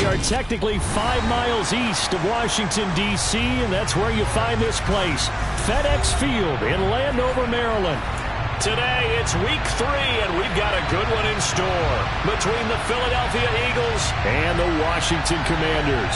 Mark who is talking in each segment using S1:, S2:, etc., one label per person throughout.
S1: are technically 5 miles east of Washington, D.C., and that's where you find this place, FedEx Field in Landover, Maryland. Today, it's week 3, and we've got a good one in store between the Philadelphia Eagles and the Washington Commanders.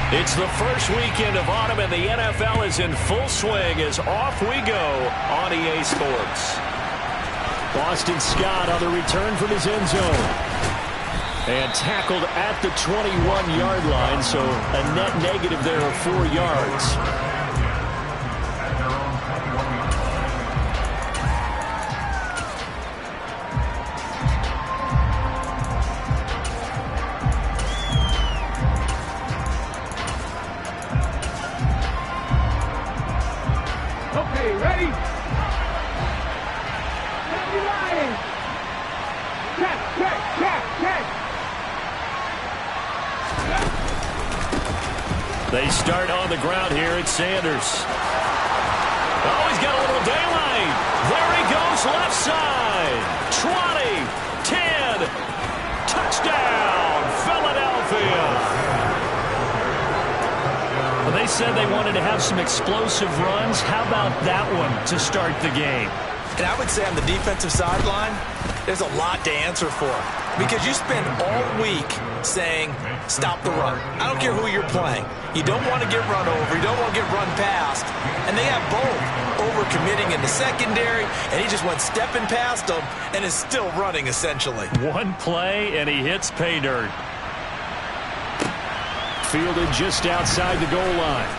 S1: It's the first weekend of autumn, and the NFL is in full swing as off we go on EA Sports. Boston Scott on the return from his end zone. And tackled at the 21-yard line, so a net negative there of 4 yards. They start on the ground here. It's Sanders. Oh, he's got a little daylight. There he goes, left side. 20, 10, touchdown, Philadelphia. Well, they said they wanted to have some explosive runs. How about that one to start the game?
S2: And I would say on the defensive sideline, there's a lot to answer for. Because you spend all week saying, stop the run. I don't care who you're playing. You don't want to get run over. You don't want to get run past. And they have both. Overcommitting in the secondary, and he just went stepping past them and is still running, essentially.
S1: One play, and he hits pay dirt. Fielded just outside the goal line.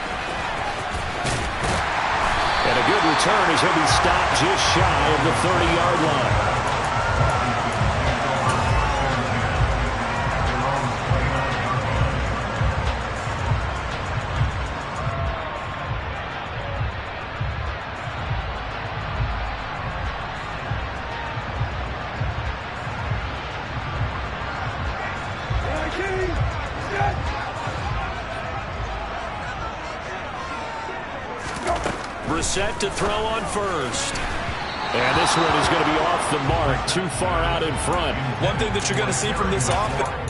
S1: And a good return as he'll be stopped just shy of the 30-yard line. Set to throw on first. And this one is going to be off the mark, too far out in front.
S2: One thing that you're going to see from this offense.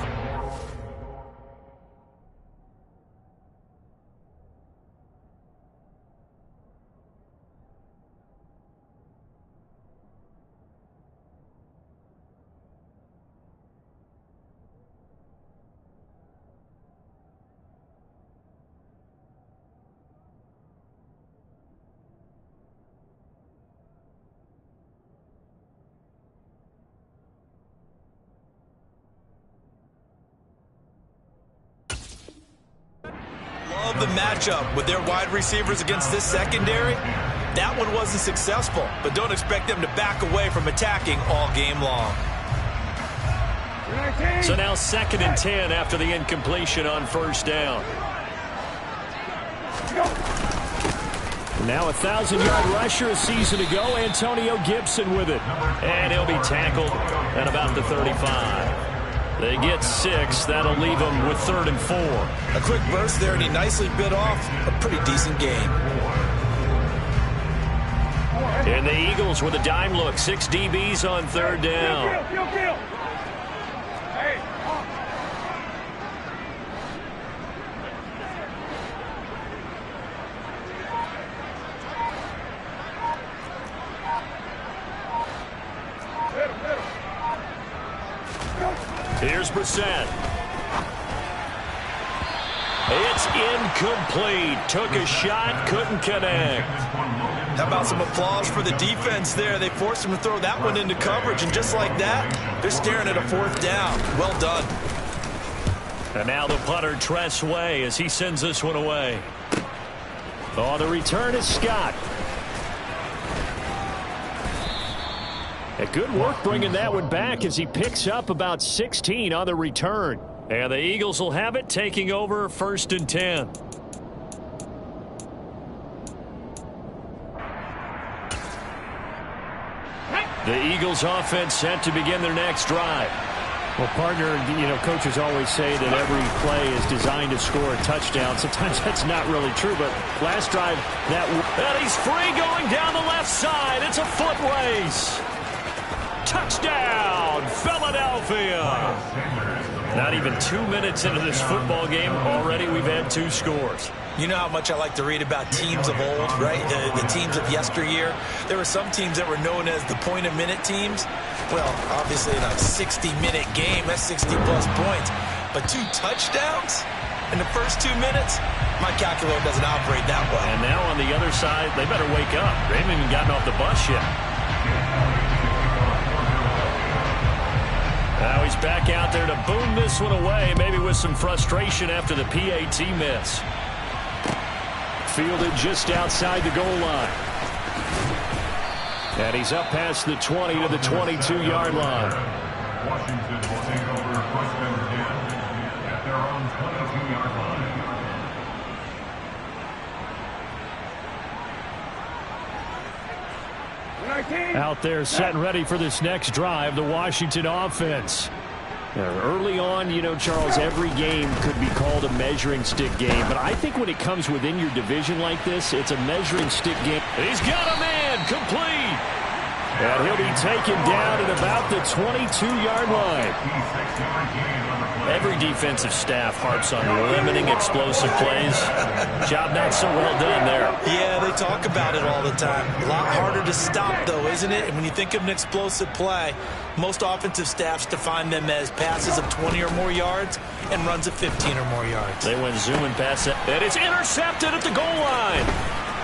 S2: The matchup with their wide receivers against this secondary, that one wasn't successful, but don't expect them to back away from attacking all game long.
S1: So now 2nd and 10 after the incompletion on first down. Now a 1,000-yard rusher a season ago, Antonio Gibson with it. And he'll be tackled at about the 35. They get 6. That'll leave them with 3rd and 4.
S2: A quick burst there, and he nicely bit off a pretty decent gain.
S1: And the Eagles with a dime look. 6 DBs on 3rd down. Here's Brissett. It's incomplete. Took a shot, couldn't connect.
S2: How about some applause for the defense there? They forced him to throw that one into coverage, and just like that, they're staring at a 4th down. Well done.
S1: And now the punter, Tress Way, as he sends this one away. Oh, the return is Scott. A good work bringing that one back as he picks up about 16 on the return. And the Eagles will have it, taking over 1st and 10. The Eagles offense set to begin their next drive. Well, partner, coaches always say that every play is designed to score a touchdown. Sometimes that's not really true, but last drive, and he's free going down the left side. It's a foot race. Touchdown, Philadelphia. Not even 2 minutes into this football game, already we've had 2 scores.
S2: You know how much I like to read about teams of old, right? The teams of yesteryear. There were some teams that were known as the point-a-minute teams. Well, obviously in a 60-minute game, that's 60-plus points. But 2 touchdowns in the first 2 minutes? My calculator doesn't operate that well.
S1: And now on the other side, they better wake up. They haven't even gotten off the bus yet. Now he's back out there to boom this one away, maybe with some frustration after the PAT miss. Fielded just outside the goal line. And he's up past the 20 to the 22-yard line.
S3: Washington will take over first and 10 at their own 22-yard line.
S1: Out there set and ready for this next drive, the Washington offense. Early on, Charles, every game could be called a measuring stick game. But I think when it comes within your division like this, it's a measuring stick game. He's got a man complete. And he'll be taken down at about the 22-yard line. Every defensive staff harps on limiting explosive plays. Job not so well done there.
S2: Yeah, they talk about it all the time. A lot harder to stop, though, isn't it? And when you think of an explosive play, most offensive staffs define them as passes of 20 or more yards and runs of 15 or more yards.
S1: They went zooming past it. And it's intercepted at the goal line.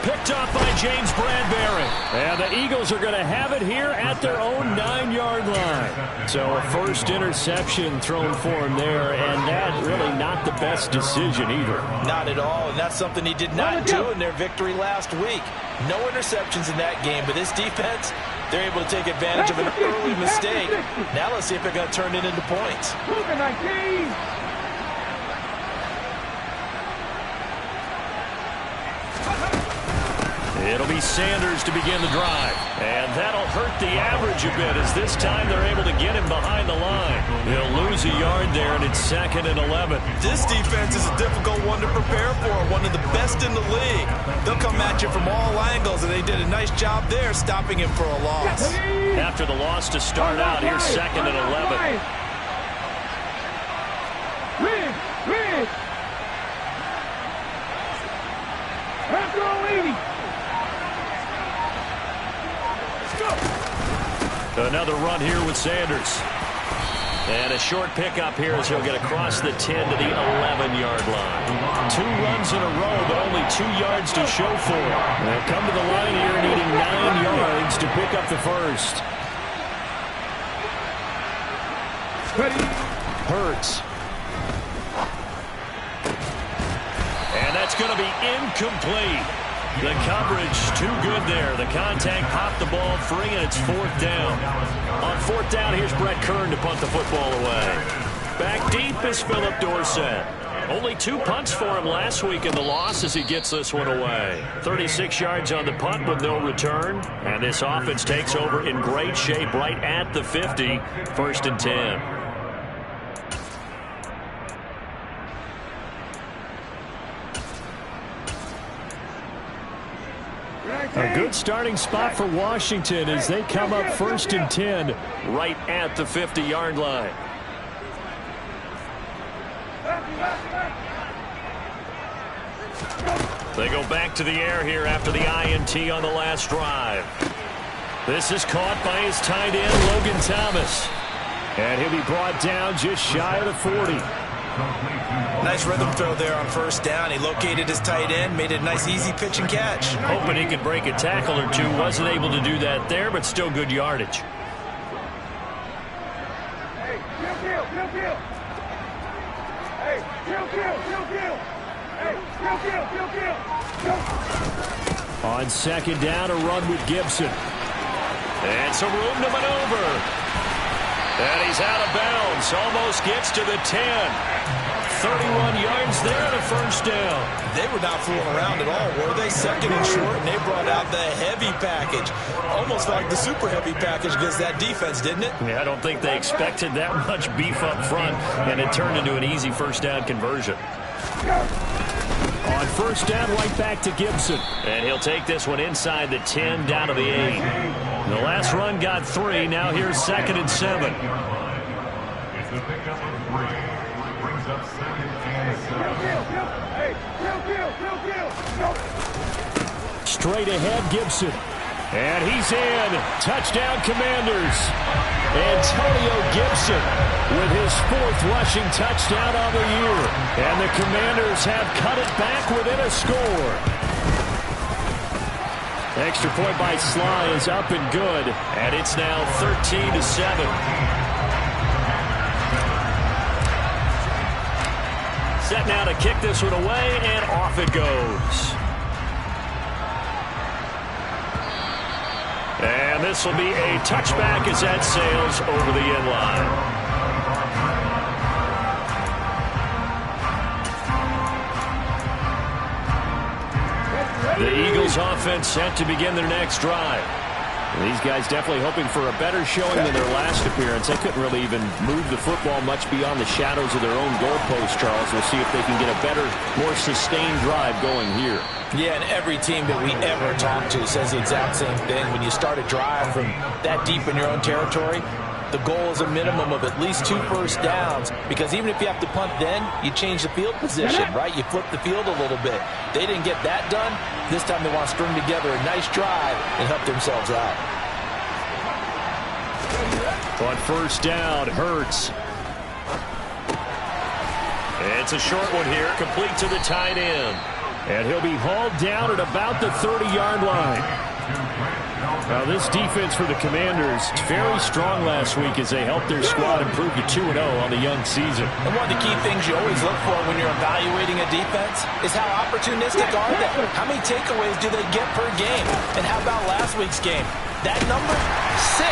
S1: Picked off by James Bradbury. And the Eagles are going to have it here at their own 9-yard line. So a first interception thrown for him there, and that really not the best decision either.
S2: Not at all, and that's something he did not do in their victory last week. No interceptions in that game, but this defense, they're able to take advantage of an early mistake. Now let's see if they're going to turn it into points.
S1: It'll be Sanders to begin the drive. And that'll hurt the average a bit as this time they're able to get him behind the line. He'll lose a yard there, and it's 2nd and 11.
S2: This defense is a difficult one to prepare for, one of the best in the league. They'll come at you from all angles, and they did a nice job there stopping him for a loss.
S1: After the loss to start out, here's 2nd and 11. Another run here with Sanders. And a short pickup here as he'll get across the 10 to the 11-yard line. 2 runs in a row, but only 2 yards to show for it. They'll come to the line here needing 9 yards to pick up the first. Hurts. And that's going to be incomplete. The coverage too good there. The contact popped the ball free, and it's 4th down. On 4th down, here's Brett Kern to punt the football away. Back deep is Philip Dorsett. Only 2 punts for him last week in the loss as he gets this one away. 36 yards on the punt with no return. And this offense takes over in great shape right at the 50. 1st and 10. A good starting spot for Washington as they come up 1st and 10 right at the 50-yard line. They go back to the air here after the INT on the last drive. This is caught by his tight end, Logan Thomas. And he'll be brought down just shy of the 40.
S2: Nice rhythm throw there on 1st down. He located his tight end, made it a nice easy pitch and catch.
S1: Hoping he could break a tackle or two. Wasn't able to do that there, but still good yardage.
S4: Hey, kill. Hey, kill.
S1: On 2nd down, a run with Gibson. And some room to maneuver. And he's out of bounds. Almost gets to the 10. 31 yards yards there and a first down.
S2: They were not fooling around at all, were they? Second and short, and they brought out the heavy package. Almost like the super heavy package against that defense, didn't it?
S1: Yeah, I don't think they expected that much beef up front, and it turned into an easy first down conversion. On first down, right back to Gibson. And he'll take this one inside the 10, down to the 8. The last run got 3. Now here's 2nd and 7.
S3: It's a pickup of 3. Brings up 2nd and 7.
S1: Straight ahead, Gibson. And he's in. Touchdown, Commanders. Antonio Gibson with his 4th rushing touchdown on the year. And the Commanders have cut it back within a score. Extra point by Sly is up and good. And it's now 13-7. Set now to kick this one away, and off it goes. And this will be a touchback as that sails over the end line. The Eagles offense set to begin their next drive. These guys definitely hoping for a better showing than their last appearance. They couldn't really even move the football much beyond the shadows of their own goalpost, Charles. We'll see if they can get a better, more sustained drive going here.
S2: Yeah, and every team that we ever talk to says the exact same thing. When you start a drive from that deep in your own territory, the goal is a minimum of at least 2 first downs, because even if you have to punt then, you change the field position, right? You flip the field a little bit. They didn't get that done. This time they want to string together a nice drive and help themselves out.
S1: On first down, Hurts. It's a short one here, complete to the tight end. And he'll be hauled down at about the 30-yard line. Now, this defense for the Commanders, very strong last week as they helped their squad improve to 2-0 on the young season.
S2: And one of the key things you always look for when you're evaluating a defense is how opportunistic are they? How many takeaways do they get per game? And how about last week's game? That number, 6.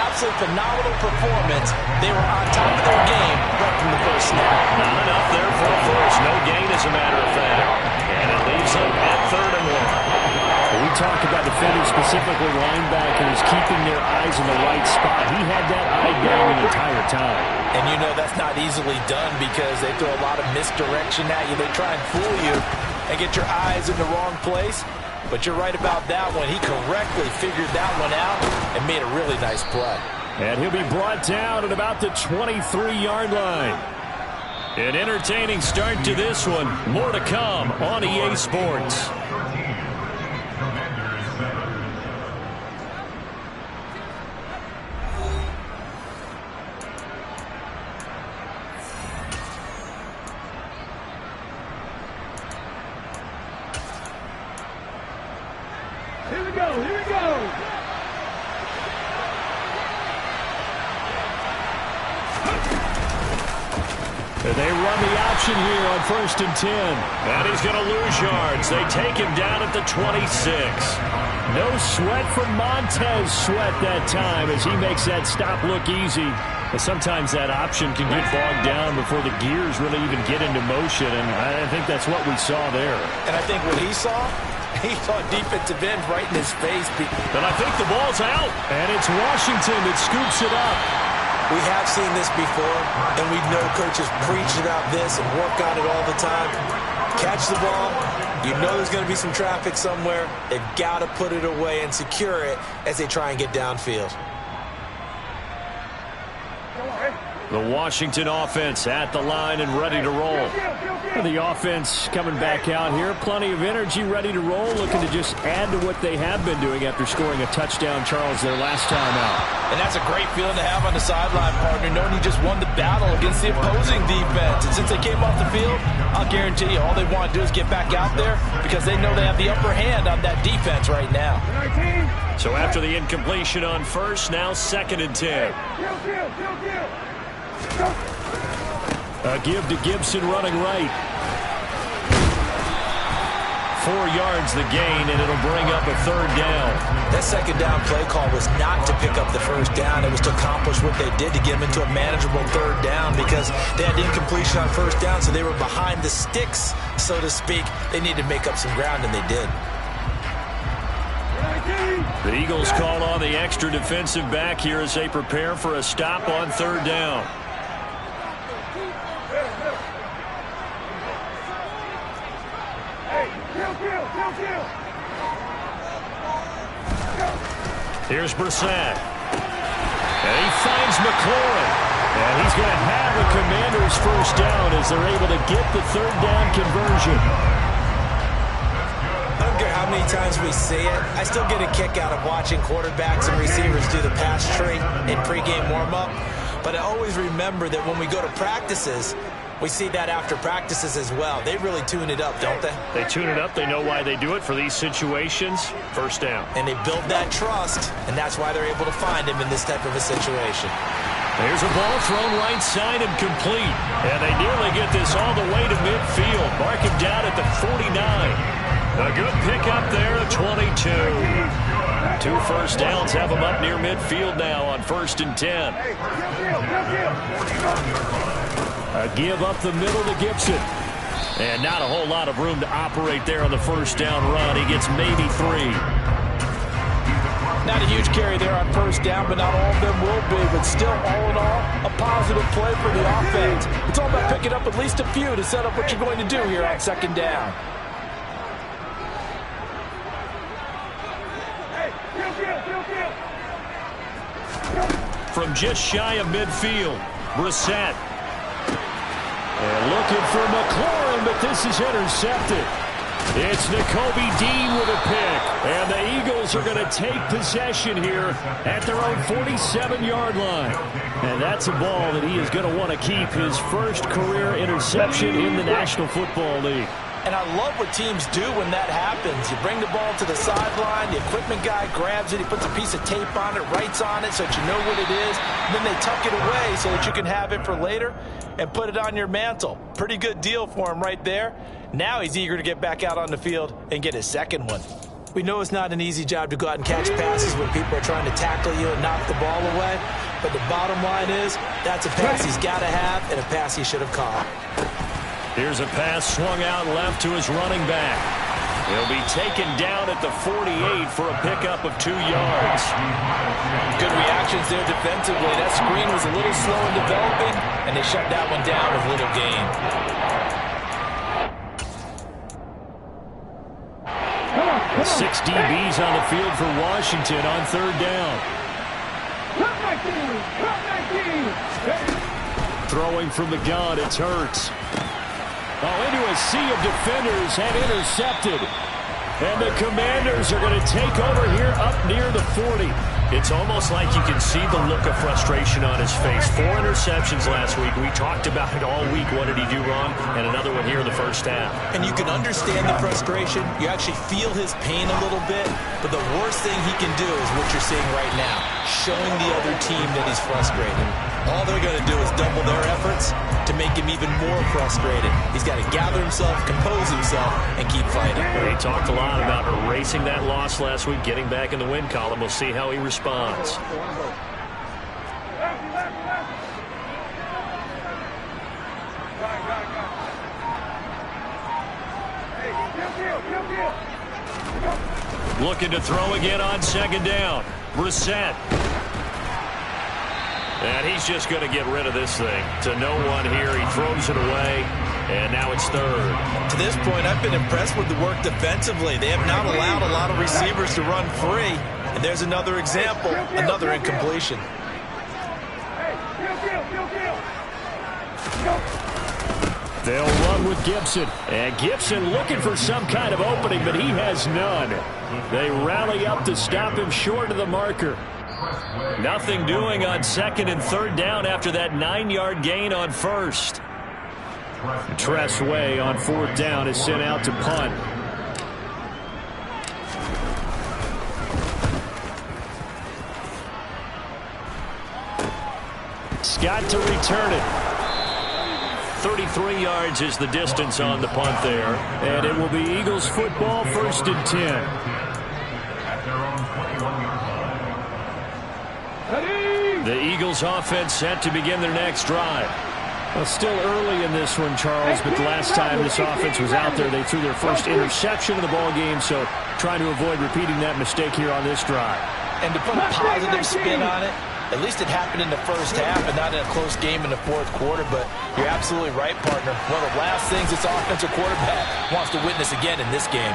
S2: Absolute phenomenal performance. They were on top of their game right from the first snap.
S1: Not enough there for a first. No gain, as a matter of fact. And it leaves them at 3rd and 1. We talk about defenders, specifically linebackers, keeping their eyes in the right spot. He had that eye down the entire time.
S2: And you know that's not easily done because they throw a lot of misdirection at you. They try and fool you and get your eyes in the wrong place. But you're right about that one. He correctly figured that one out and made a really nice play.
S1: And he'll be brought down at about the 23-yard line. An entertaining start to this one. More to come on EA Sports.
S4: Here we go, here we go!
S1: They run the option here on 1st and 10. And he's going to lose yards. They take him down at the 26. No sweat from Montez Sweat that time as he makes that stop look easy. But sometimes that option can get bogged down before the gears really even get into motion, and I think that's what we saw there.
S2: And I think what he saw defensive end right in his face.
S1: And I think the ball's out. And it's Washington that scoops it up.
S2: We have seen this before, and we know coaches preach about this and work on it all the time. Catch the ball. You know there's going to be some traffic somewhere. They've got to put it away and secure it as they try and get downfield.
S1: The Washington offense at the line and ready to roll. The offense coming back out here. Plenty of energy, ready to roll, looking to just add to what they have been doing after scoring a touchdown, Charles, their last time out.
S2: And that's a great feeling to have on the sideline, partner, knowing you just won the battle against the opposing defense. And since they came off the field, I'll guarantee you all they want to do is get back out there because they know they have the upper hand on that defense right now.
S1: So after the incompletion on first, now 2nd and 10. A give to Gibson running right. 4 yards the gain, and it'll bring up a 3rd down.
S2: That 2nd down play call was not to pick up the 1st down. It was to accomplish what they did to get them into a manageable 3rd down because they had incompletion on 1st down, so they were behind the sticks, so to speak. They needed to make up some ground, and they did.
S1: The Eagles call on the extra defensive back here as they prepare for a stop on 3rd down. Here's Brissett. And he finds McLaurin. And he's going to have the Commanders' 1st down as they're able to get the 3rd down conversion.
S2: I don't care how many times we see it. I still get a kick out of watching quarterbacks and receivers do the pass tree in pregame warm-up. But I always remember that when we go to practices, we see that after practices as well. They really tune it up, don't they?
S1: They tune it up. They know why they do it for these situations. 1st down.
S2: And they build that trust, and that's why they're able to find him in this type of a situation.
S1: There's a ball thrown right side and complete. And they nearly get this all the way to midfield. Mark him down at the 49. A good pickup there at 22. 2 1st downs have them up near midfield now on 1st and 10. A give up the middle to Gibson. And not a whole lot of room to operate there on the 1st down run. He gets maybe 3.
S2: Not a huge carry there on 1st down, but not all of them will be. But still, all in all, a positive play for the offense. It's all about picking up at least a few to set up what you're going to do here on 2nd down.
S1: From just shy of midfield, Brissett. And looking for McLaurin, but this is intercepted. It's Nakobe Dean with a pick. And the Eagles are going to take possession here at their own 47-yard line. And that's a ball that he is going to want to keep, his 1st career interception in the National Football League.
S2: And I love what teams do when that happens. You bring the ball to the sideline, the equipment guy grabs it, he puts a piece of tape on it, writes on it so that you know what it is, and then they tuck it away so that you can have it for later and put it on your mantle. Pretty good deal for him right there. Now he's eager to get back out on the field and get his 2nd one. We know it's not an easy job to go out and catch passes when people are trying to tackle you and knock the ball away, but the bottom line is that's a pass he's got to have and a pass he should have caught.
S1: Here's a pass swung out left to his running back. He'll be taken down at the 48 for a pickup of 2 yards.
S2: Good reactions there defensively. That screen was a little slow in developing, and they shut that one down with little gain.
S1: Six DBs on the field for Washington on 3rd down. Throwing from the gun, it's Hurts. Into a sea of defenders and intercepted. And the Commanders are going to take over here up near the 40. It's almost like you can see the look of frustration on his face. 4 interceptions last week. We talked about it all week. What did he do wrong? And another one here in the 1st half.
S2: And you can understand the frustration. You actually feel his pain a little bit. But the worst thing he can do is what you're seeing right now, showing the other team that he's frustrated. All they're going to do is double their efforts to make him even more frustrated. He's got to gather himself, compose himself, and keep fighting.
S1: He talked a lot about erasing that loss last week, getting back in the win column. We'll see how he responds. Looking to throw again on 2nd down. Brissett. And he's just going to get rid of this thing. To no one here. He throws it away. And now it's 3rd.
S2: To this point, I've been impressed with the work defensively. They have not allowed a lot of receivers to run free. And there's another example, another incompletion.
S1: They'll run with Gibson. And Gibson looking for some kind of opening, but he has none. They rally up to stop him short of the marker. Nothing doing on 2nd and 3rd down after that 9-yard gain on 1st. Tressway on 4th down is sent out to punt. Scott to return it. 33 yards is the distance on the punt there. And it will be Eagles football, 1st and 10.
S3: At their own 21-yard line.
S1: The Eagles offense set to begin their next drive. Well, still early in this one, Charles, but the last time this offense was out there, they threw their first interception of the ball game, so trying to avoid repeating that mistake here on this drive.
S2: And to put a positive spin on it, at least it happened in the first half and not in a close game in the fourth quarter, but you're absolutely right, partner. One of the last things this offensive quarterback wants to witness again in this game.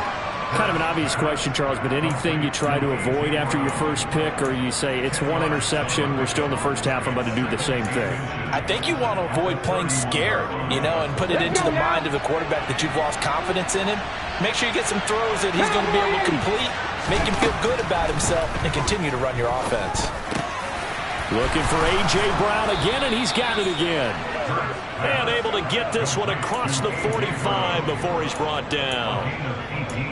S1: Kind of an obvious question, Charles, but anything you try to avoid after your first pick, or you say it's one interception, we're still in the first half, I'm about to do the same thing?
S2: I think you want to avoid playing scared, and put it into the mind of the quarterback that you've lost confidence in him. Make sure you get some throws that he's going to be able to complete, make him feel good about himself, and continue to run your offense.
S1: Looking for A.J. Brown again, and he's got it again. And able to get this one across the 45 before he's brought down.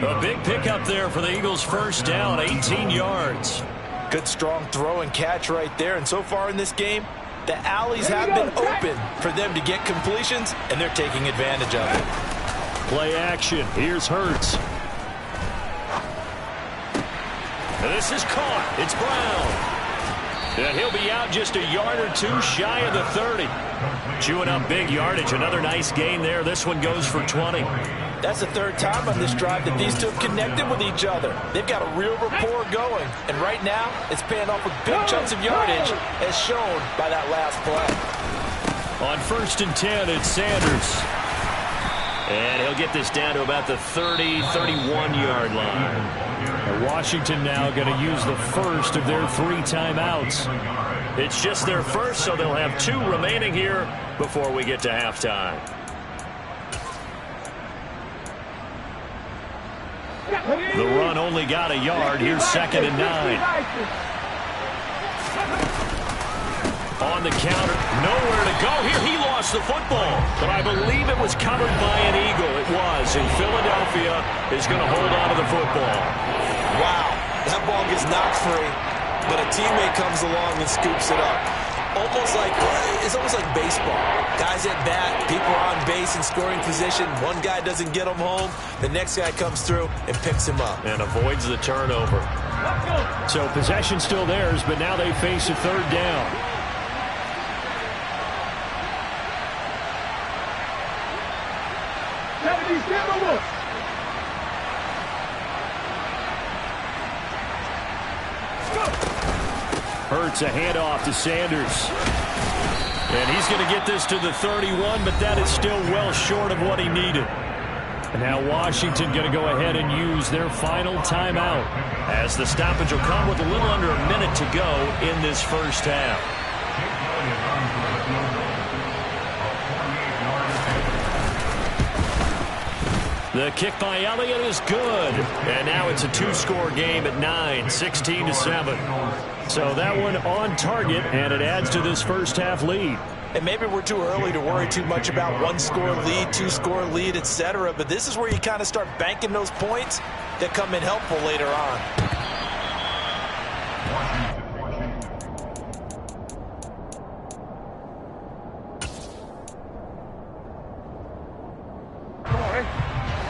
S1: A big pickup there for the Eagles' first down, 18 yards.
S2: Good strong throw and catch right there. And so far in this game, the alleys have been open for them to get completions, and they're taking advantage of it.
S1: Play action. Here's Hurts. This is caught. It's Brown. And he'll be out just a yard or two shy of the 30. Chewing up big yardage. Another nice gain there. This one goes for 20.
S2: That's the third time on this drive that these two have connected with each other. They've got a real rapport going. And right now, it's paying off with big chunks of yardage, as shown by that last play.
S1: On 1st and 10, it's Sanders. And he'll get this down to about the 30, 31-yard line. And Washington now going to use the first of their 3 timeouts. It's just their first, so they'll have 2 remaining here before we get to halftime. The run only got a yard. Here's 2nd and 9. On the counter, nowhere to go here. He lost the football, but I believe it was covered by an Eagle. It was, and Philadelphia is going to hold on to the football.
S5: Wow, that ball gets knocked free, but a teammate comes along and scoops it up. It's almost like baseball. Guys at bat, people are on base in scoring position. One guy doesn't get him home. The next guy comes through and picks him up.
S1: And avoids the turnover. So possession still theirs, but now they face a 3rd down. Hurts a handoff to Sanders. And he's going to get this to the 31, but that is still well short of what he needed. And now Washington going to go ahead and use their final timeout, as the stoppage will come with a little under a minute to go in this first half. The kick by Elliott is good. And now it's a 2-score game at 9, 16-7. So that one on target, and it adds to this first half lead.
S2: And maybe we're too early to worry too much about 1-score lead, 2-score lead, etc. But this is where you kind of start banking those points that come in helpful later on.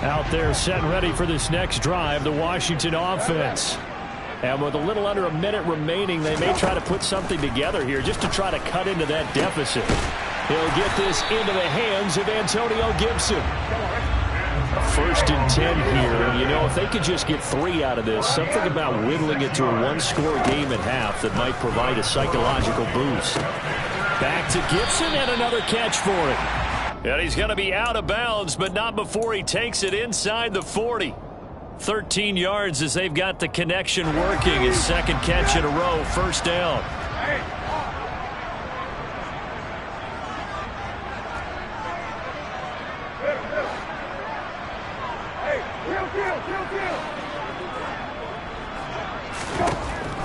S1: Out there set and ready for this next drive, the Washington offense. And with a little under a minute remaining, they may try to put something together here just to try to cut into that deficit. He'll get this into the hands of Antonio Gibson. 1st and 10 here. If they could just get 3 out of this, something about whittling it to a 1-score game at half that might provide a psychological boost. Back to Gibson, and another catch for him. And he's going to be out of bounds, but not before he takes it inside the 40. 13 yards as they've got the connection working. His 2nd catch in a row, 1st down.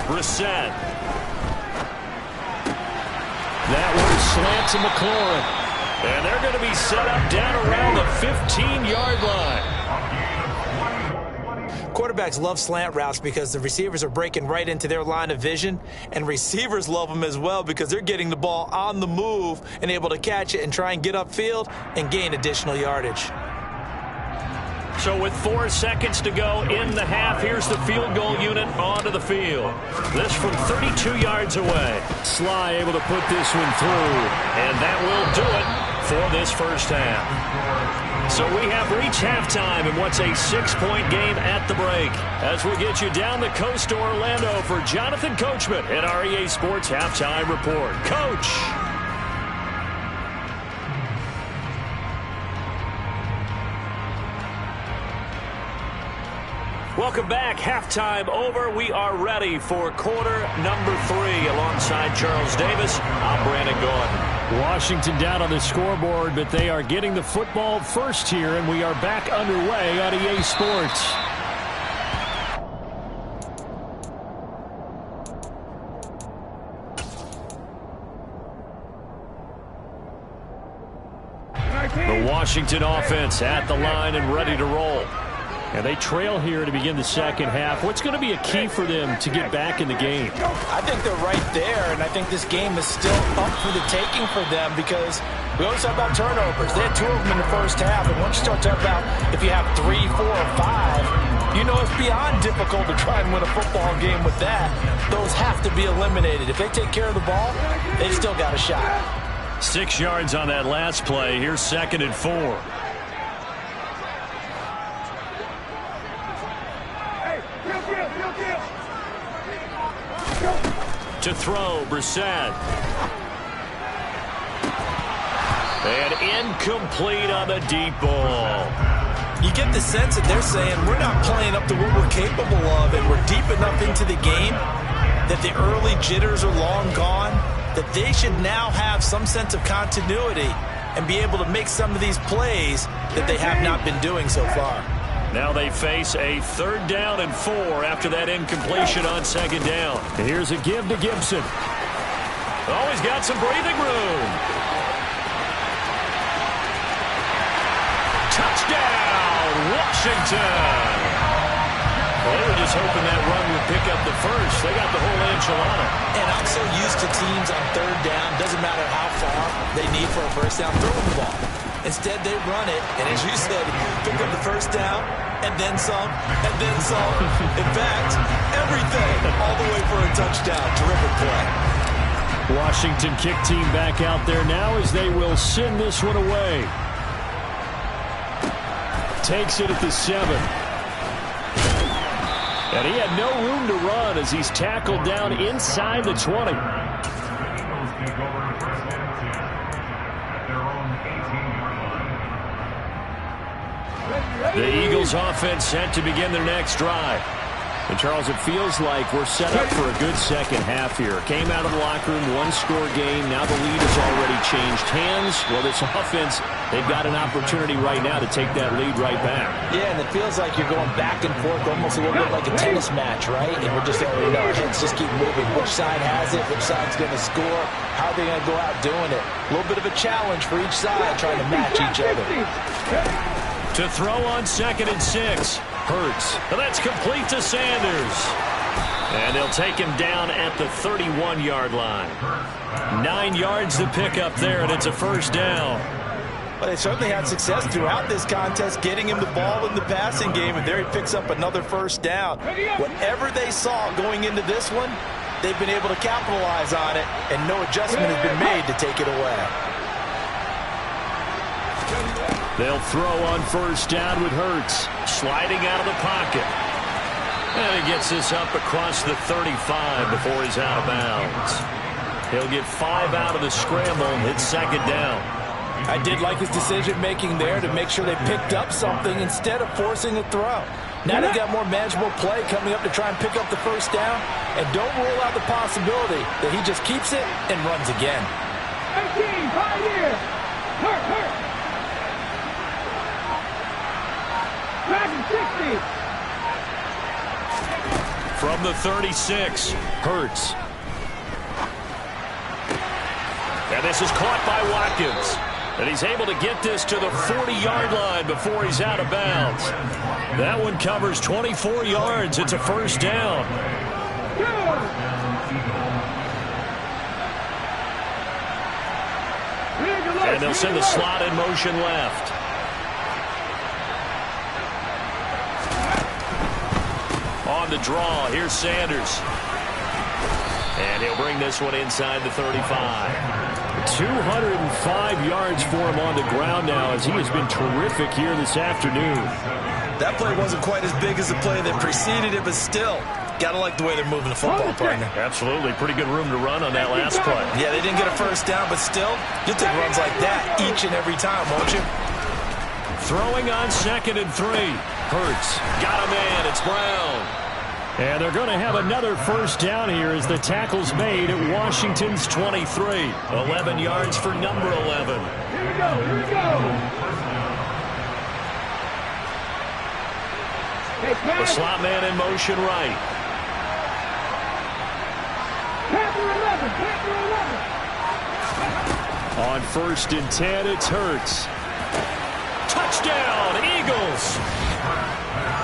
S1: Brissett. That one slant to McLaurin. And they're going to be set up down around the 15-yard line.
S2: quarterbacks love slant routes because the receivers are breaking right into their line of vision, and receivers love them as well because they're getting the ball on the move and able to catch it and try and get upfield and gain additional yardage.
S1: So with 4 seconds to go in the half, here's the field goal unit onto the field. This from 32 yards away. Sly able to put this one through, and that will do it for this first half. So we have reached halftime in what's a 6-point game at the break. As we get you down the coast to Orlando for Jonathan Coachman at our EA Sports Halftime Report. Coach! Welcome back. Halftime over. We are ready for quarter number 3. Alongside Charles Davis, I'm Brandon Gordon. Washington down on the scoreboard, but they are getting the football first here, and we are back underway on EA Sports. The Washington offense at the line and ready to roll. And they trail here to begin the second half. What's going to be a key for them to get back in the game?
S2: I think they're right there, and I think this game is still up for the taking for them because we always talk about turnovers. They had 2 of them in the first half, and once you start talking about if you have 3, 4, or 5, you know it's beyond difficult to try and win a football game with that. Those have to be eliminated. If they take care of the ball, they've still got a shot.
S1: 6 yards on that last play. Here's 2nd and 4. To throw, Brissett. And incomplete on the deep ball.
S2: You get the sense that they're saying we're not playing up to what we're capable of, and we're deep enough into the game that the early jitters are long gone, that they should now have some sense of continuity and be able to make some of these plays that they have not been doing so far.
S1: Now they face a 3rd down and 4 after that incompletion on 2nd down. Here's a give to Gibson. Oh, he's got some breathing room. Touchdown, Washington. Well, they were just hoping that run would pick up the first. They got the whole enchilada.
S2: And I'm so used to teams on 3rd down, doesn't matter how far they need for a first down, throw them the ball. Instead, they run it, and as you said, pick up the first down, and then some, and then some. In fact, everything, all the way for a touchdown. Terrific play.
S1: Washington kick team back out there now as they will send this one away. Takes it at the 7. And he had no room to run as he's tackled down inside the 20. The Eagles offense set to begin their next drive. And Charles, it feels like we're set up for a good second half here. Came out of the locker room, 1-score game. Now the lead has already changed hands. Well, this offense, they've got an opportunity right now to take that lead right back.
S2: Yeah, and it feels like you're going back and forth, almost a little bit like a tennis match, right? And we're just letting our heads just keep moving. Which side has it? Which side's going to score? How are they going to go out doing it? A little bit of a challenge for each side, trying to match each other.
S1: To throw on 2nd and 6. Hurts. And that's complete to Sanders. And they'll take him down at the 31-yard line. 9 yards to pick up there, and it's a first down.
S2: Well, they certainly had success throughout this contest, getting him the ball in the passing game, and there he picks up another first down. Whatever they saw going into this one, they've been able to capitalize on it, and no adjustment has been made to take it away.
S1: They'll throw on first down with Hurts, sliding out of the pocket. And he gets this up across the 35 before he's out of bounds. He'll get 5 out of the scramble and hit 2nd down.
S2: I did like his decision-making there to make sure they picked up something instead of forcing a throw. Now they got more manageable play coming up to try and pick up the first down. And don't rule out the possibility that he just keeps it and runs again.
S4: 18, right here. Hurt.
S1: From the 36, Hurts. And this is caught by Watkins. And he's able to get this to the 40-yard line before he's out of bounds. That one covers 24 yards. It's a first down. And they'll send the slot in motion left. On the draw, here's Sanders. And he'll bring this one inside the 35. 205 yards for him on the ground now as he has been terrific here this afternoon.
S2: That play wasn't quite as big as the play that preceded it, but still, gotta like the way they're moving the football, partner.
S1: Absolutely. Pretty good room to run on that last play.
S2: Yeah, they didn't get a first down, but still, you'll take runs like that each and every time, won't you?
S1: Throwing on 2nd and 3. Hurts. Got a man. It's Brown. And they're going to have another first down here as the tackle's made at Washington's 23. 11 yards for number 11.
S4: Here we go, here we go. Hey,
S1: The slot man in motion right.
S4: Panther 11, Panther 11.
S1: On 1st and 10, it's Hurts. Touchdown, Eagles.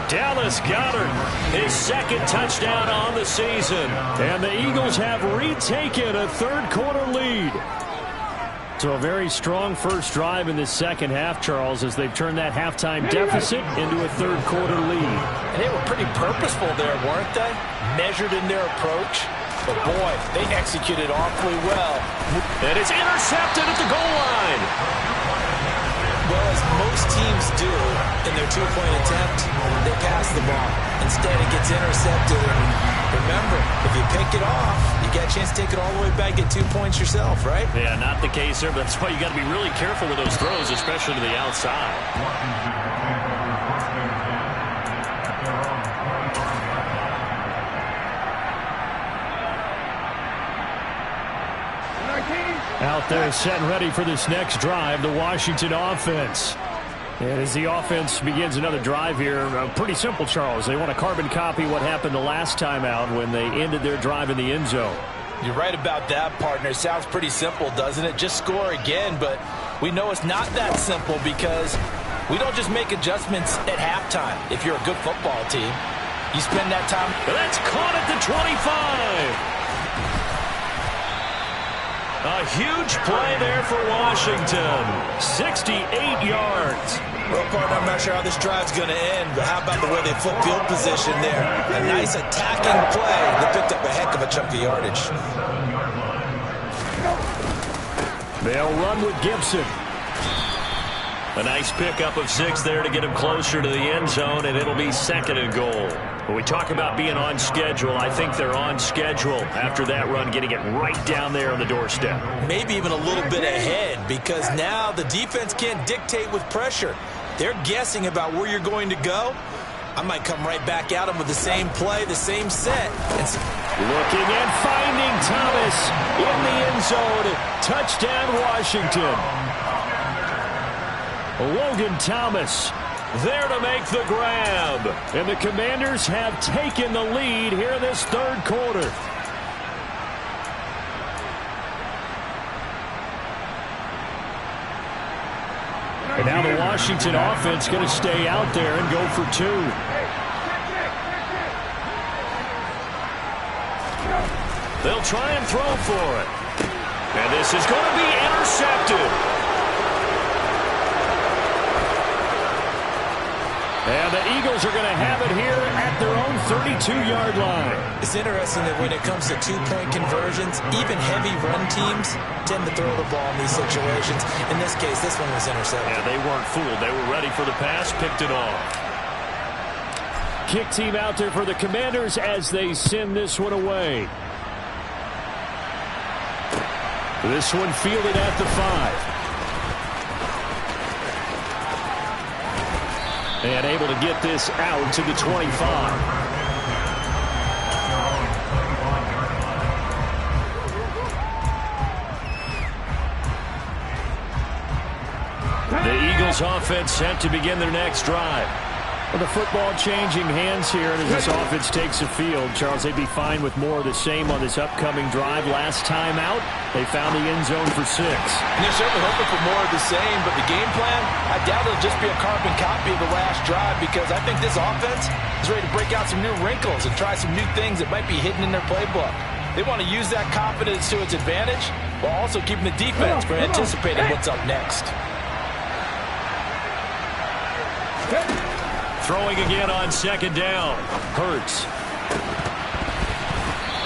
S1: Dallas Goedert, his 2nd touchdown on the season. And the Eagles have retaken a third-quarter lead. So a very strong first drive in the second half, Charles, as they've turned that halftime deficit into a third-quarter lead.
S2: They were pretty purposeful there, weren't they? Measured in their approach. But, boy, they executed awfully well.
S1: And it's intercepted at the goal line.
S2: Well, as most teams do in their two-point attempt, they pass the ball. Instead, it gets intercepted. And remember, if you pick it off, you get a chance to take it all the way back, get 2 points yourself, right?
S1: Yeah, not the case there, but that's why you got to be really careful with those throws, especially to the outside. Out there set and ready for this next drive, the Washington offense. And as the offense begins another drive here, pretty simple, Charles. They want to carbon copy what happened the last time out when they ended their drive in the end zone.
S2: You're right about that, partner. Sounds pretty simple, doesn't it? Just score again, but we know it's not that simple because we don't just make adjustments at halftime. If you're a good football team, you spend that time.
S1: But that's caught at the 25. A huge play there for Washington. 68 yards.
S2: Well, partner, I'm not sure how this drive's going to end, but how about the way they flip field position there? A nice attacking play that picked up a heck of a chunk of yardage.
S1: They'll run with Gibson. A nice pickup of 6 there to get him closer to the end zone, and it'll be 2nd and goal. When we talk about being on schedule, I think they're on schedule after that run, getting it right down there on the doorstep.
S2: Maybe even a little bit ahead, because now the defense can't dictate with pressure. They're guessing about where you're going to go. I might come right back at them with the same play, the same set.
S1: Looking and finding Thomas in the end zone. Touchdown, Washington. Logan Thomas there to make the grab. And the Commanders have taken the lead here in this third quarter. And now the Washington offense going to stay out there and go for 2. They'll try and throw for it. And this is going to be intercepted. And the Eagles are going to have it here at their own 32-yard line.
S2: It's interesting that when it comes to two-point conversions, even heavy run teams tend to throw the ball in these situations. In this case, this one was intercepted.
S1: Yeah, they weren't fooled. They were ready for the pass, picked it off. Kick team out there for the Commanders as they send this one away. This one fielded at the 5. And able to get this out to the 25. The Eagles offense set to begin their next drive. Well, the football changing hands here as this offense takes the field. Charles, they'd be fine with more of the same on this upcoming drive. Last time out, they found the end zone for 6.
S2: And they're certainly hoping for more of the same, but the game plan, I doubt it'll just be a carbon copy of the last drive, because I think this offense is ready to break out some new wrinkles and try some new things that might be hidden in their playbook. They want to use that confidence to its advantage while also keeping the defense from anticipating what's up next.
S1: Throwing again on 2nd down. Hurts.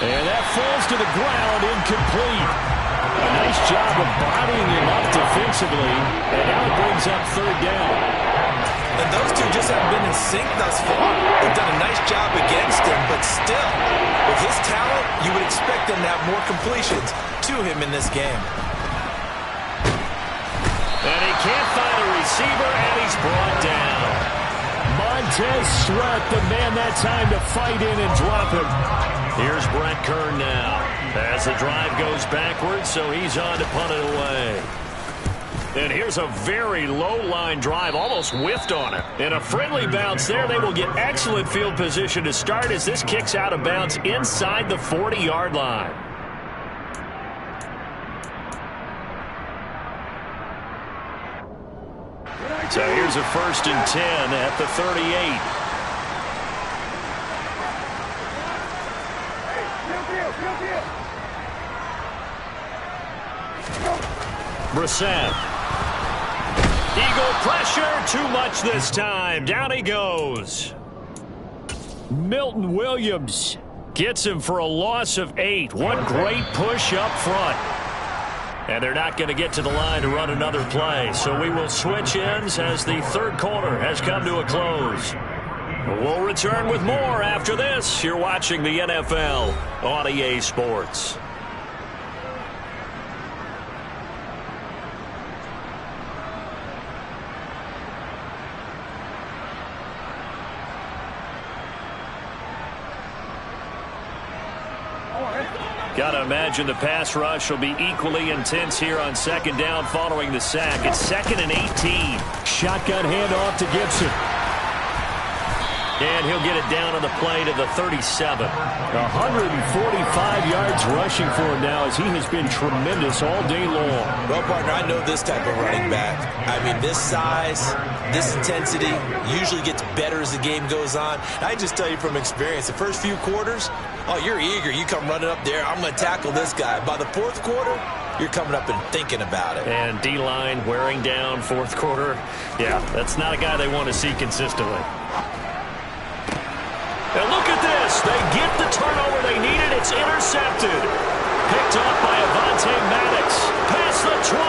S1: And that falls to the ground, incomplete. A nice job of bodying him up defensively, and now it brings up 3rd down.
S2: And those two just haven't been in sync thus far. They've done a nice job against him, but still, with his talent, you would expect them to have more completions to him in this game.
S1: And he can't find a receiver, and he's brought down. Montez Sweat, the man that time to fight in and drop him. Here's Brett Kern now as the drive goes backwards, so he's on to punt it away. And here's a very low-line drive, almost whiffed on it. And a friendly bounce there. They will get excellent field position to start as this kicks out of bounds inside the 40-yard line. So here's a 1st and 10 at the 38. Brissett. Eagle pressure, too much this time. Down he goes. Milton Williams gets him for a loss of 8. What great push up front. And they're not going to get to the line to run another play. So we will switch ends as the 3rd quarter has come to a close. We'll return with more after this. You're watching the NFL on EA Sports. Got to imagine the pass rush will be equally intense here on 2nd down following the sack. It's 2nd and 18. Shotgun handoff to Gibson. And he'll get it down on the play to the 37. 145 yards rushing for him now as he has been tremendous all day long.
S2: Well, partner, I know this type of running back. I mean, this size, this intensity usually gets better as the game goes on. I just tell you from experience, the first few quarters, oh, you're eager. You come running up there. I'm going to tackle this guy. By the 4th quarter, you're coming up and thinking about it.
S1: And D-line wearing down 4th quarter. Yeah, that's not a guy they want to see consistently. And look at this. They get the turnover they needed. It's intercepted. Picked up by Avonte Maddox. Past the 20.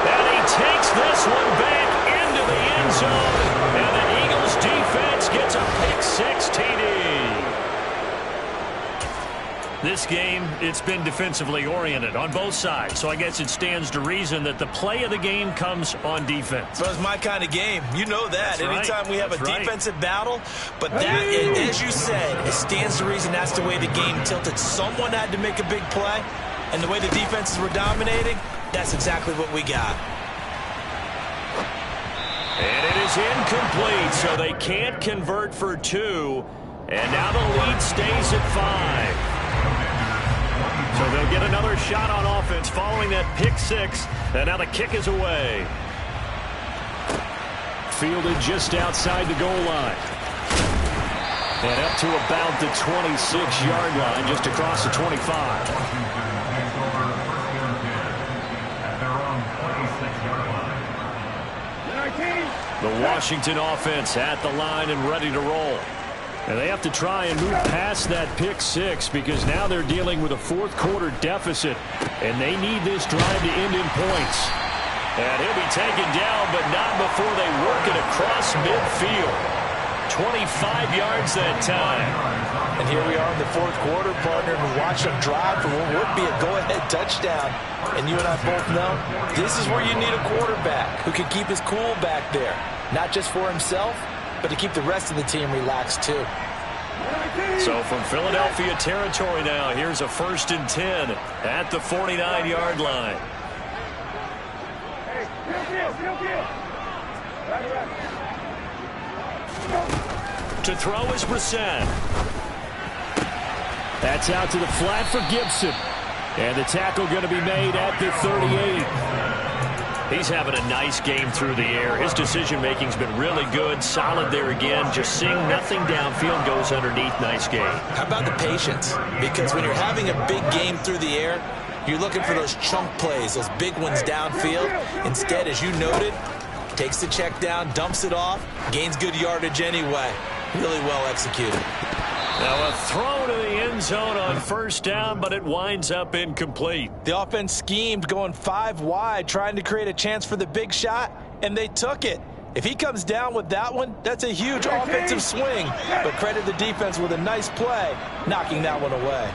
S1: And he takes this one back into the end zone. And the Eagles defense gets a pick-6 TD. This game, it's been defensively oriented on both sides, so I guess it stands to reason that the play of the game comes on defense.
S2: Well, it's my kind of game. You know that.
S1: That's
S2: Anytime
S1: right.
S2: we have
S1: That's
S2: a defensive battle, but that, as you said, it stands to reason that's the way the game tilted. Someone had to make a big play, and the way the defenses were dominating, that's exactly what we got.
S1: And it is incomplete, so they can't convert for 2. And now the lead stays at 5. So they'll get another shot on offense following that pick-6. And now the kick is away. Fielded just outside the goal line. And up to about the 26-yard line, just across the 25. The Washington offense at the line and ready to roll. And they have to try and move past that pick-6 because now they're dealing with a 4th quarter deficit. And they need this drive to end in points. And he'll be taken down, but not before they work it across midfield. 25 yards that time.
S2: And here we are in the 4th quarter, partner, and watch them drive for what would be a go-ahead touchdown. And you and I both know this is where you need a quarterback who can keep his cool back there. Not just for himself, but to keep the rest of the team relaxed too.
S1: So from Philadelphia territory now, here's a 1st and 10 at the 49-yard line. To throw is Brissett. That's out to the flat for Gibson. And the tackle going to be made at the 38. He's having a nice game through the air. His decision-making's been really good. Solid there again. Just seeing nothing downfield, goes underneath. Nice game.
S5: How about the patience? Because when you're having a big game through the air, you're looking for those chunk plays, those big ones downfield. Instead, as you noted, takes the check down, dumps it off, gains good yardage anyway. Really well executed.
S1: Now a throw to the end zone on first down, but it winds up incomplete.
S2: The offense schemed going 5 wide, trying to create a chance for the big shot, and they took it. If he comes down with that one, that's a huge offensive swing. But credit the defense with a nice play, knocking that one away.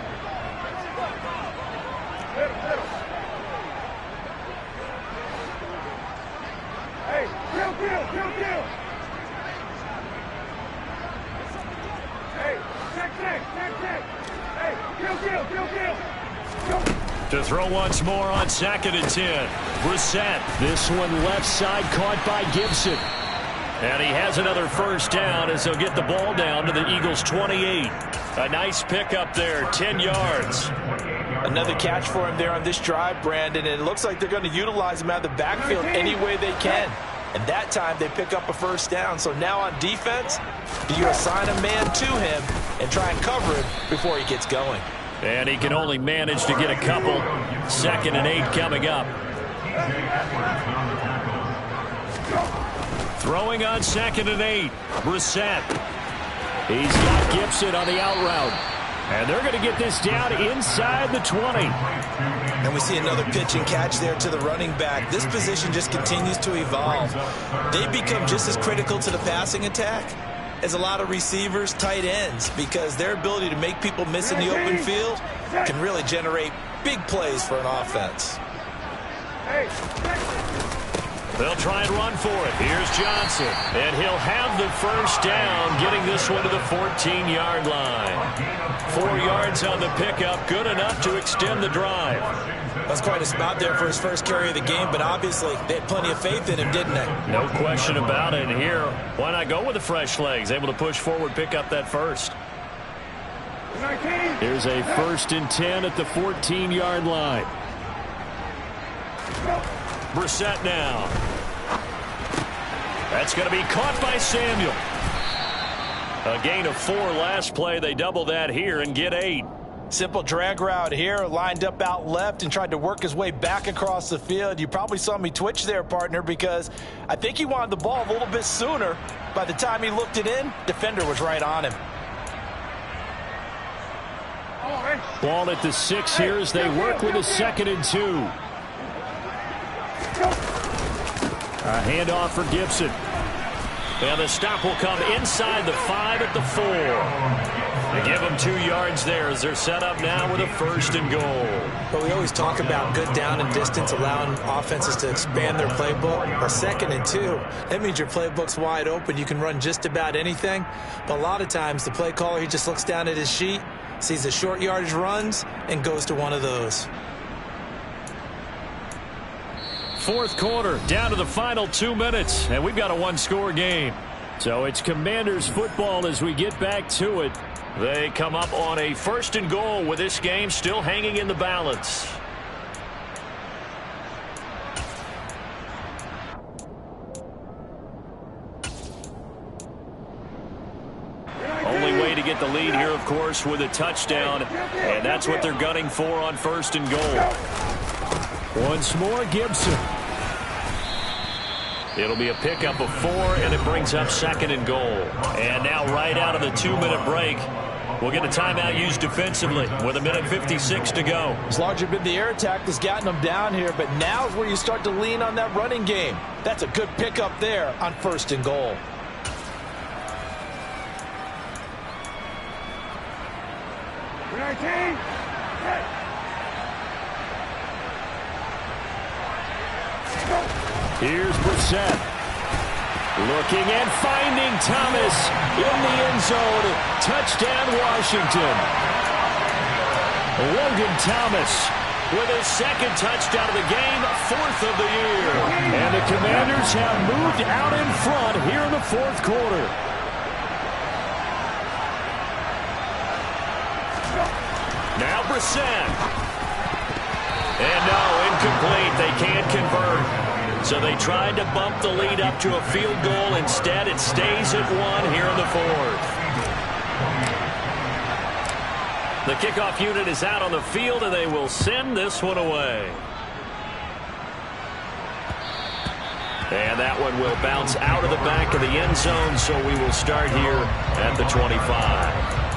S4: Hey, kill. Hey, check. Hey, kill.
S1: To throw once more on 2nd and 10. Brissett. This one left side caught by Gibson. And he has another first down as they'll get the ball down to the Eagles' 28. A nice pickup there, 10 yards.
S2: Another catch for him there on this drive, Brandon, and it looks like they're going to utilize him out of the backfield any way they can. And that time they pick up a first down. So now on defense, do you assign a man to him and try and cover it before he gets going?
S1: And he can only manage to get a couple. 2nd and 8 coming up. Throwing on 2nd and 8. Brissett. He's got Gibson on the out route. And they're going to get this down inside the 20.
S2: And we see another pitch and catch there to the running back. This position just continues to evolve. They become just as critical to the passing attack as a lot of receivers, tight ends, because their ability to make people miss in the open field can really generate big plays for an offense.
S1: They'll try and run for it. Here's Johnson. And he'll have the first down, getting this one to the 14-yard line. 4 yards on the pickup, good enough to extend the drive.
S5: That's quite a spot there for his first carry of the game, but obviously they had plenty of faith in him, didn't they?
S1: No question about it. Here, why not go with the fresh legs? Able to push forward, pick up that first. Here's a 1st and 10 at the 14-yard line. Brissett now. That's going to be caught by Samuel. A gain of 4 last play. They double that here and get 8.
S2: Simple drag route here, lined up out left and tried to work his way back across the field. You probably saw me twitch there, partner, because I think he wanted the ball a little bit sooner. By the time he looked it in, defender was right on him.
S1: Ball at the 6 here as they work with a 2nd and 2. A handoff for Gibson. And the stop will come inside the 5 at the 4. They give them 2 yards there as they're set up now with a 1st and goal.
S5: But we always talk about good down and distance, allowing offenses to expand their playbook. A 2nd and 2, that means your playbook's wide open. You can run just about anything. But a lot of times the play caller, he just looks down at his sheet, sees the short yardage runs, and goes to one of those.
S1: 4th quarter, down to the final 2 minutes, and we've got a 1-score game. So it's Commanders football as we get back to it. They come up on a 1st and goal with this game still hanging in the balance. Only way to get the lead here, of course, with a touchdown, and that's what they're gunning for on 1st and goal. Once more, Gibson. It'll be a pickup of 4, and it brings up 2nd and goal. And now right out of the 2-minute break, we'll get a timeout used defensively with 1:56 to go.
S2: It's largely been the air attack that's gotten them down here, but now is where you start to lean on that running game. That's a good pickup there on 1st and goal.
S1: Here's Brissett. Looking and finding Thomas in the end zone. Touchdown, Washington. Logan Thomas with his 2nd touchdown of the game, 4th of the year. And the Commanders have moved out in front here in the 4th quarter. And no, incomplete. They can't convert. So they tried to bump the lead up to a field goal. Instead, it stays at 1 here in the fourth. The kickoff unit is out on the field, and they will send this one away. And that one will bounce out of the back of the end zone, so we will start here at the 25.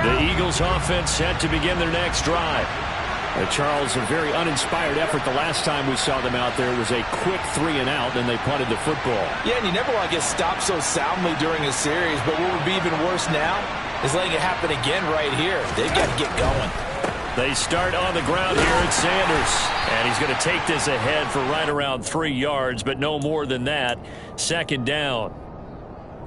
S1: The Eagles offense set to begin their next drive. Charles, a very uninspired effort the last time we saw them out there. It was a quick 3-and-out, then they punted the football.
S2: Yeah, and you never want to get stopped so soundly during a series, but what would be even worse now is letting it happen again right here. They've got to get going.
S1: They start on the ground here at Sanders, and he's going to take this ahead for right around 3 yards, but no more than that. Second down.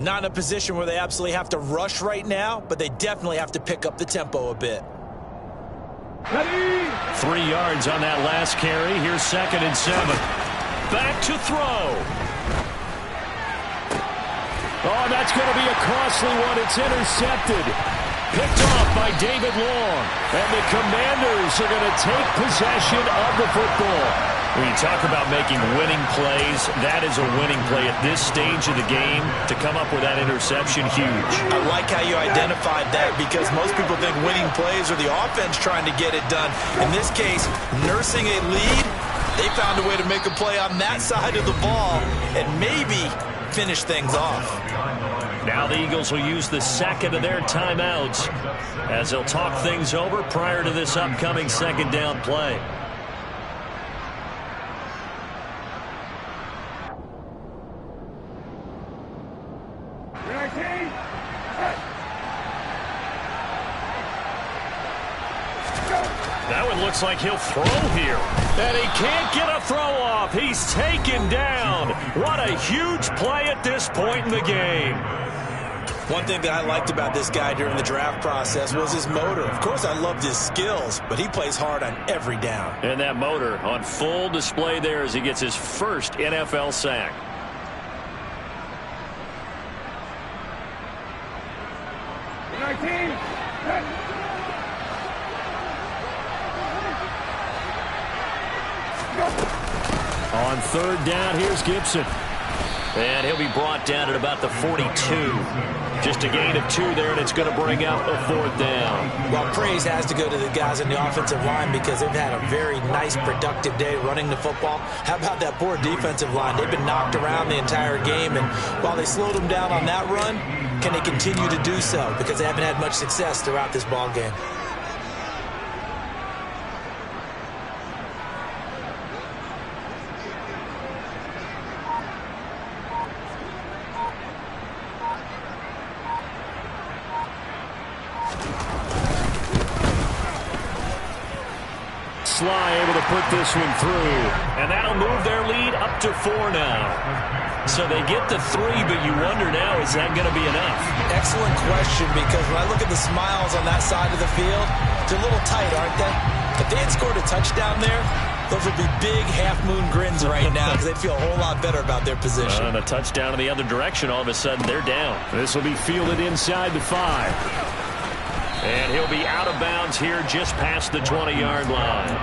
S2: Not in a position where they absolutely have to rush right now, but they definitely have to pick up the tempo a bit.
S1: 3 yards on that last carry. Here's 2nd and 7. Back to throw. Oh, that's going to be a costly one. It's intercepted. Picked off by David Long. And the Commanders are going to take possession of the football. When you talk about making winning plays, that is a winning play at this stage of the game. To come up with that interception, huge.
S2: I like how you identified that, because most people think winning plays are the offense trying to get it done. In this case, nursing a lead, they found a way to make a play on that side of the ball and maybe finish things off.
S1: Now the Eagles will use the second of their timeouts as they'll talk things over prior to this upcoming second down play. That one looks like he'll throw here. And he can't get a throw off. He's taken down. What a huge play at this point in the game.
S2: One thing that I liked about this guy during the draft process was his motor. Of course, I loved his skills, but he plays hard on every down.
S1: And that motor on full display there as he gets his first NFL sack. On third down, here's Gibson. And he'll be brought down at about the 42. Just a gain of 2 there, and it's going to bring up a 4th down.
S2: Well, praise has to go to the guys in the offensive line, because they've had a very nice, productive day running the football. How about that poor defensive line? They've been knocked around the entire game, and while they slowed them down on that run, can they continue to do so? Because they haven't had much success throughout this ball game.
S1: Sly able to put this one through. And that'll move their lead up to 4 now. So they get to 3, but you wonder now, is that going to be enough?
S2: Excellent question, because when I look at the smiles on that side of the field, they're a little tight, aren't they? If they had scored a touchdown there, those would be big half-moon grins right now, because they'd feel a whole lot better about their position.
S1: And a touchdown in the other direction, all of a sudden they're down. This will be fielded inside the 5. And he'll be out of bounds here just past the 20-yard line.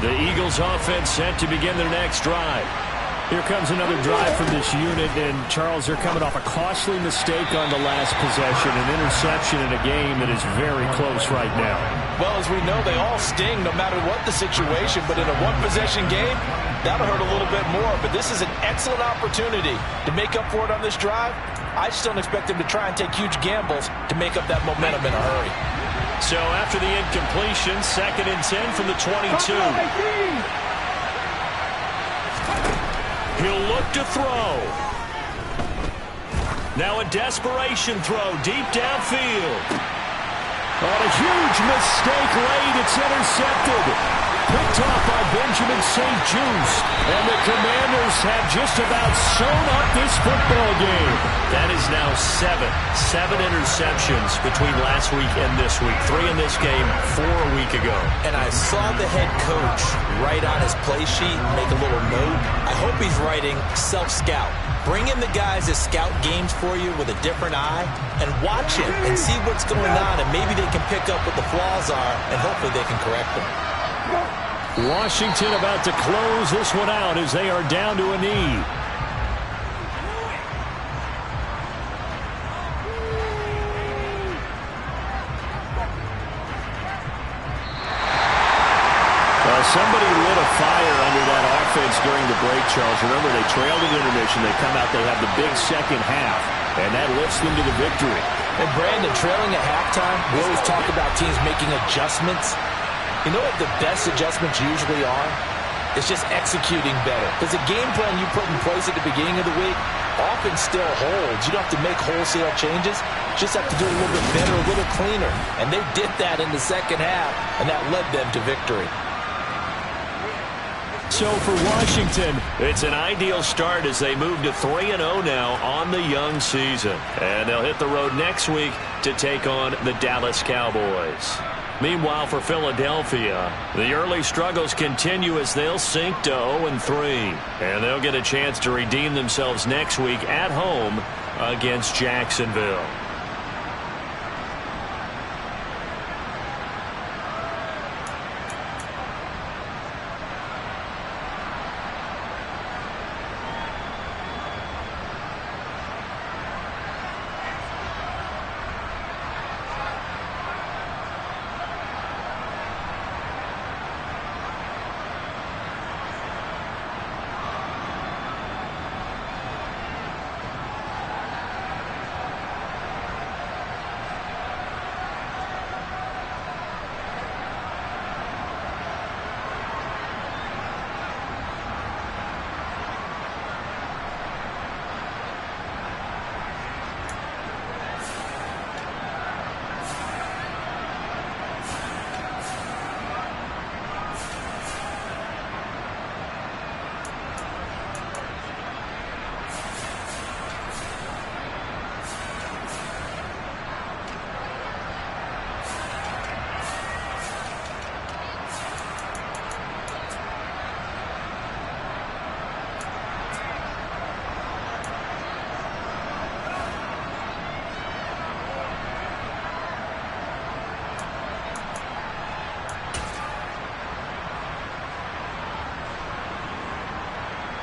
S1: The Eagles offense set to begin their next drive. Here comes another drive from this unit, and Charles, they're coming off a costly mistake on the last possession, an interception in a game that is very close right now.
S2: Well, as we know, they all sting no matter what the situation, but in a one-possession game, that'll hurt a little bit more. But this is an excellent opportunity to make up for it on this drive. I just don't expect them to try and take huge gambles to make up that momentum in a hurry.
S1: So after the incompletion, 2nd and 10 from the 22. He'll look to throw. Now a desperation throw deep downfield. Oh, a huge mistake late. It's intercepted. Picked off by Benjamin St. Just. And the Commanders have just about sewn up this football game. That is now seven interceptions between last week and this week. 3 in this game, 4 a week ago.
S2: And I saw the head coach write on his play sheet and make a little note. I hope he's writing self-scout. Bring in the guys that scout games for you with a different eye and watch him and see what's going on, and maybe they can pick up what the flaws are, and hopefully they can correct them.
S1: Washington about to close this one out as they are down to a knee. Somebody lit a fire under that offense during the break, Charles. Remember, they trailed at intermission. They come out, they have the big second half, and that lifts them to the victory.
S2: And Brandon, trailing at halftime, we always talk about teams making adjustments. You know what the best adjustments usually are? It's just executing better. Because the game plan you put in place at the beginning of the week often still holds. You don't have to make wholesale changes. You just have to do it a little bit better, a little cleaner. And they did that in the second half, and that led them to victory.
S1: So for Washington, it's an ideal start as they move to 3-0 now on the young season. And they'll hit the road next week to take on the Dallas Cowboys. Meanwhile, for Philadelphia, the early struggles continue as they'll sink to 0-3. And they'll get a chance to redeem themselves next week at home against Jacksonville.